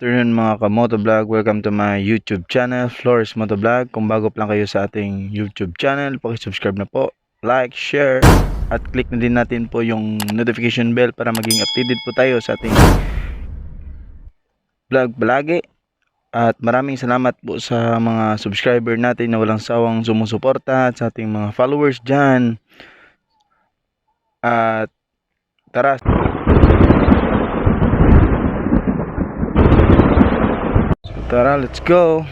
afternoon mga ka-motovlog. Welcome to my YouTube channel, Flores Motovlog. Kung bago pa lang kayo sa ating YouTube channel, paki-subscribe na po, like, share, at click na din natin po yung notification bell para maging updated po tayo sa ating vlog palagi. At maraming salamat po sa mga subscriber natin na walang sawang sumusuporta at sa ating mga followers dyan. At tara, let's go.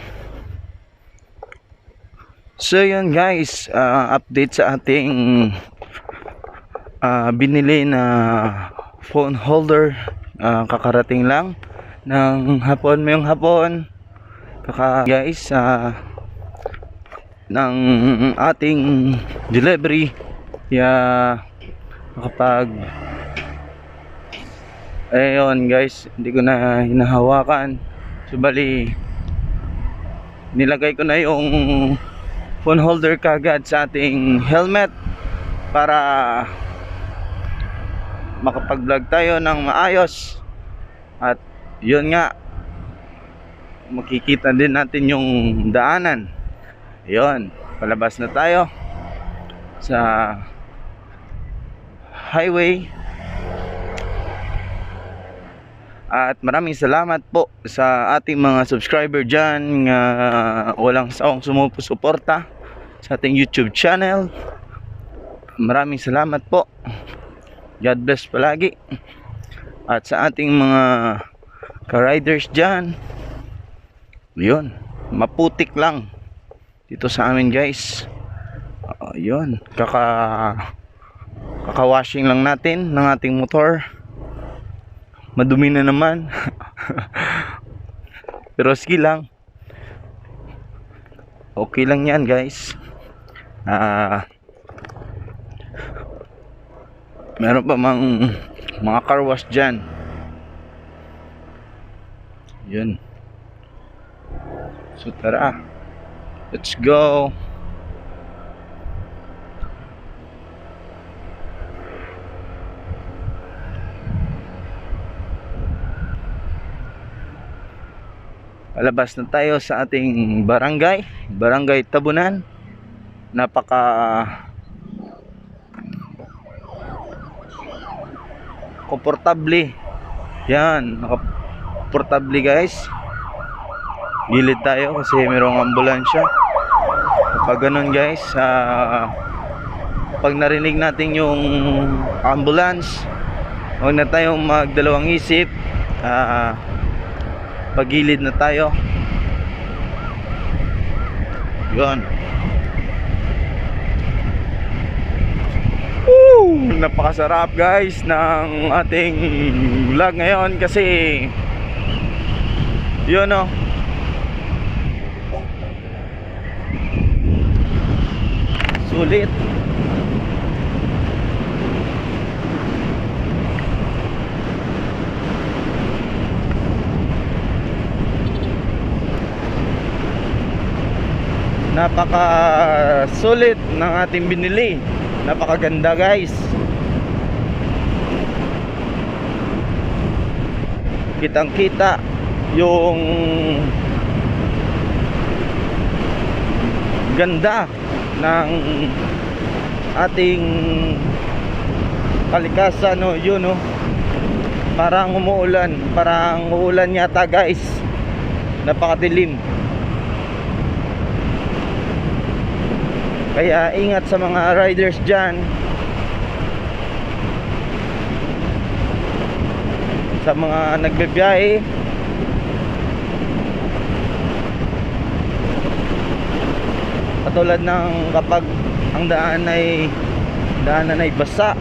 So yun guys, update sa ating binili na phone holder. Kakarating lang ng hapon, mayong hapon guys, ng ating delivery. Kapag ayun guys, hindi ko na hinahawakan. So bali, nilagay ko na yung phone holder kagad sa ating helmet para makapag-vlog tayo ng maayos. At yun nga, makikita din natin yung daanan. Yun, palabas na tayo sa highway. At maraming salamat po sa ating mga subscriber dyan nga walang sawang sumusuporta sa ating YouTube channel. Maraming salamat po. God bless palagi. At sa ating mga ka-riders dyan, yun, maputik lang dito sa amin guys. Yun, kaka-washing lang natin ng ating motor. Madumi na naman. Pero sige lang, okay lang yan guys. Meron pa mga car wash dyan. Yun. So tara, let's go. Palabas na tayo sa ating barangay Tabunan. Napaka komportable. Yan, komportable guys. Gilid tayo kasi mayroong ambulansya. Kapag ganun guys, pag narinig natin yung ambulance, huwag na tayong magdalawang isip. Pagilid na tayo. Yun. Napakasarap guys ng ating vlog ngayon kasi yun o, sulit. Napaka sulit ng ating binili. Napakaganda guys. Kitang kita yung ganda ng ating kalikasan, no? Yun, no? Parang uulan yata guys. Napakadilim. Kaya ingat sa mga riders dyan, sa mga nagbibiyahe. Katulad ng kapag ang daanan ay basa,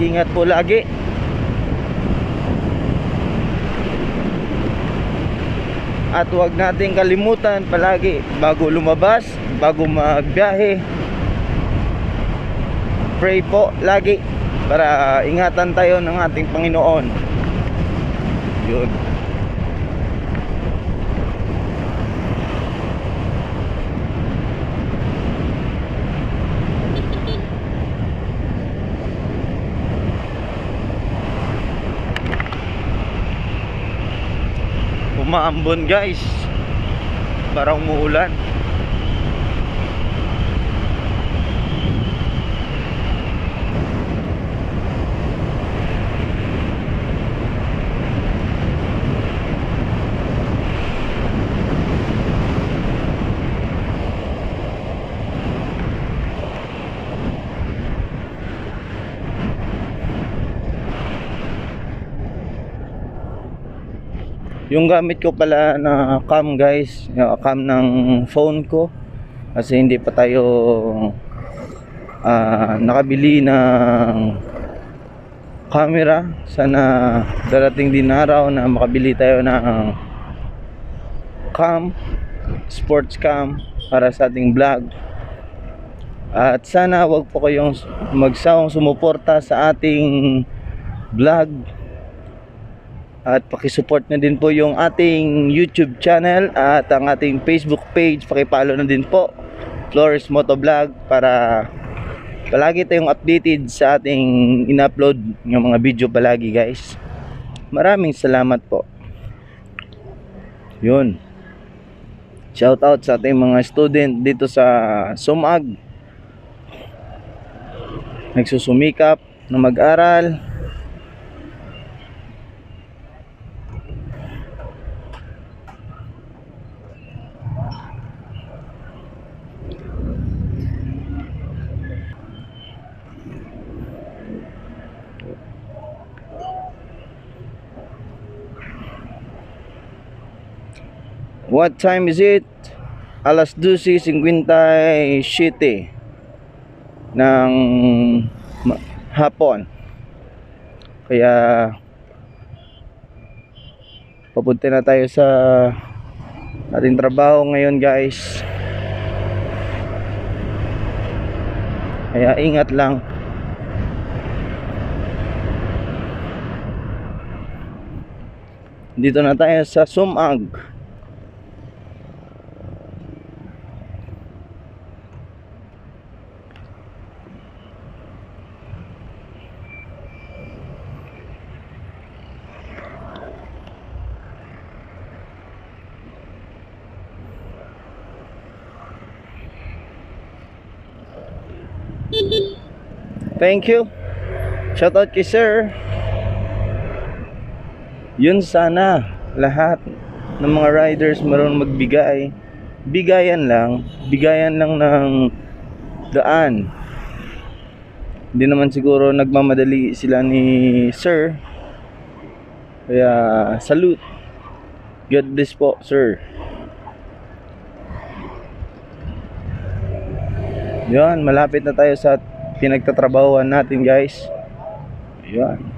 ingat po lagi. At huwag natin kalimutan palagi bago lumabas, bago magbiyahe, pray po lagi para ingatan tayo ng ating Panginoon. Yun. Umaambon guys. Parang umuulan. Yung gamit ko pala na cam guys, yung cam ng phone ko, kasi hindi pa tayo nakabili ng camera. Sana darating din araw na makabili tayo ng cam, sports cam para sa ating vlog. At sana wag po kayong magsawang sumuporta sa ating vlog. At pakisupport na din po yung ating YouTube channel at ang ating Facebook page. Pakipollow na din po, Flores Motovlog, para palagi tayong updated sa ating in-upload ng mga video palagi guys. Maraming salamat po. Yun. Shout out sa ating mga student dito sa Sumag. Nagsusumikap na mag-aral. What time is it? Alas 12:57 ng hapon. Kaya papunta na tayo sa ating trabaho ngayon guys. Kaya ingat lang. Dito na tayo sa Sumag. Thank you. Shout out kay sir. Yun, sana lahat ng mga riders marunong magbigay. Bigayan lang ng daan. Hindi naman siguro nagmamadali sila ni sir. Kaya salute. God bless po sir. Yan, malapit na tayo sa pinagtatrabahuan natin guys. Yan.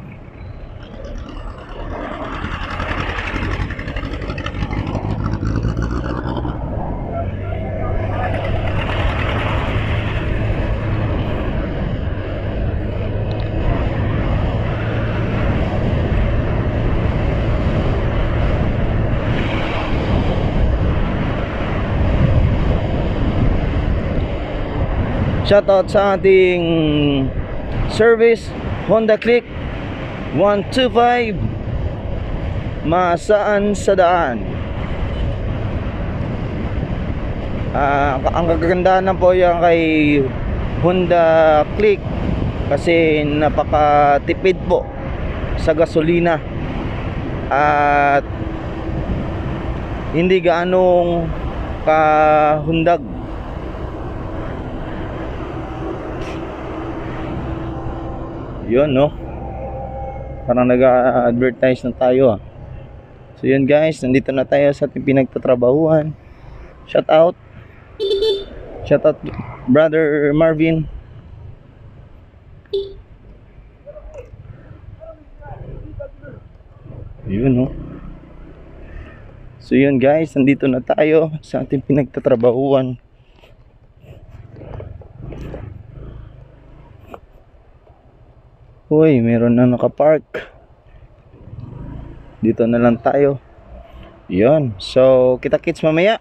Shoutout sa ating service Honda Click 125 Masaan sa daan. Ang kagandahan na po yan kay Honda Click kasi napakatipid po sa gasolina at hindi gaanong kahundag. Yun no, parang nag-advertise na tayo So yun guys, nandito na tayo sa ating pinagtatrabahuan. Shout out brother Marvin. Yun no. So yun guys, nandito na tayo sa ating pinagtatrabahuan. Uy, meron na nakapark. Dito na lang tayo. Yun. So, kita-kits mamaya.